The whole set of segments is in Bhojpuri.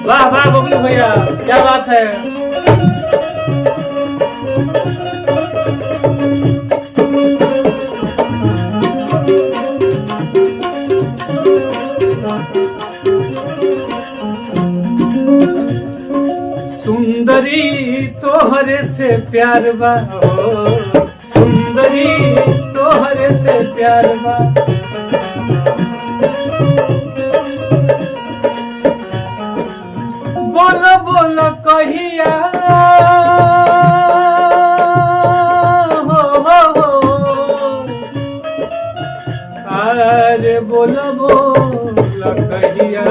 वाह वाह बबलू भैया, क्या बात है। सुंदरी तोहरे से प्यार बा, सुंदरी तोहरे से प्यार बा। बोलो बोलो कहिया हो अरे बोलो बोलो कहिया,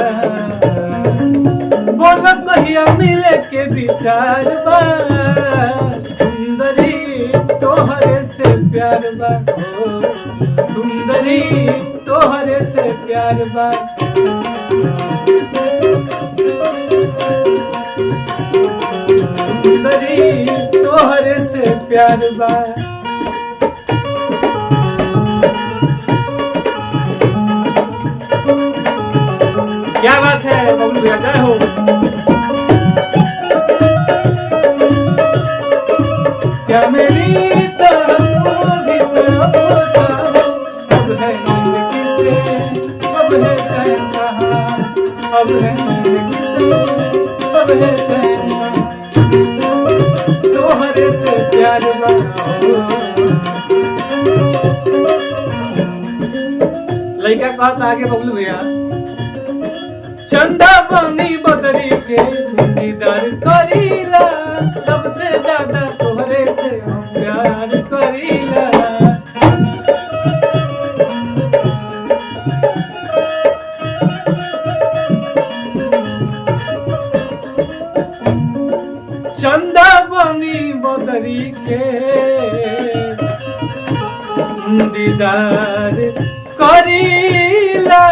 बोलो कहिया मिले के विचार बा। सुंदरी तोहरे से प्यार बा, सुंदरी तोहरे से प्यार बा। सुंदरी तोहरे से प्यार बा। क्या बात है बबलू भैया, जय हो। क्या मेरी तरफ भी तरफ हो, अब है नींद किसे, अब है चैन कहाँ, अब है नींद किसे, अब है चैन कहाँ। तोहरे से प्यार बा। लड़का कहता आगे बबलू भैया, चंदा बनी बदरी के दीदार करीला, सबसे ज्यादा तोहरे से हम प्यार करीला। चंदा बनी बदरी के दीदार करीला,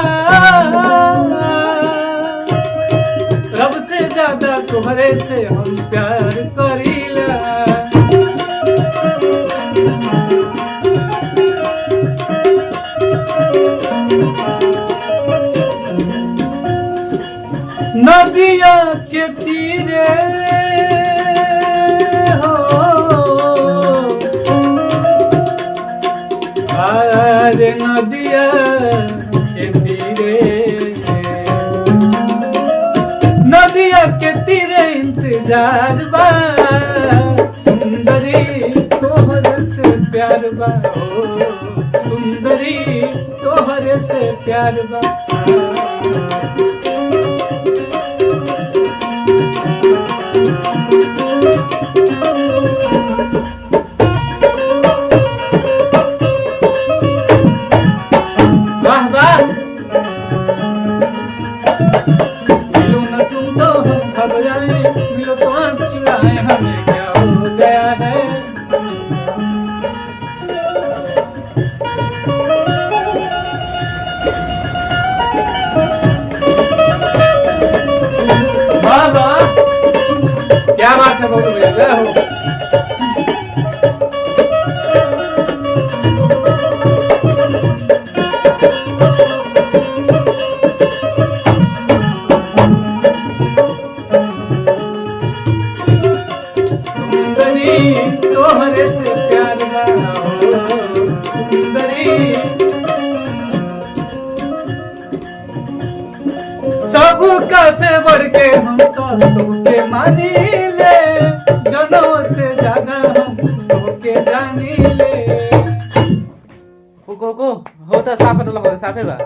रब से ज्यादा तुम्हारे से हम प्यार करीला। नदिया के तीरे हो अरे नदिया के तीरे, नदिया के तीरे इंतजार बा। सुंदरी तोहरे से प्यार बा, सुंदरी तोहरे से प्यार बा। वाह वाह, मिलो न तुम तो हम घबराए, मिलो तो आँख चुराए, हमें क्या हो गया है। वाह वाह, क्या बात है बबलू भैया, जय हो। तोहरे से प्यार बा, सुंदरी सब का से बढ़ के हम तो तोके मानी ले, जनों से ज्यादा हम तोके जानी ले। को हो त साफे नलगाउँदै साफे भए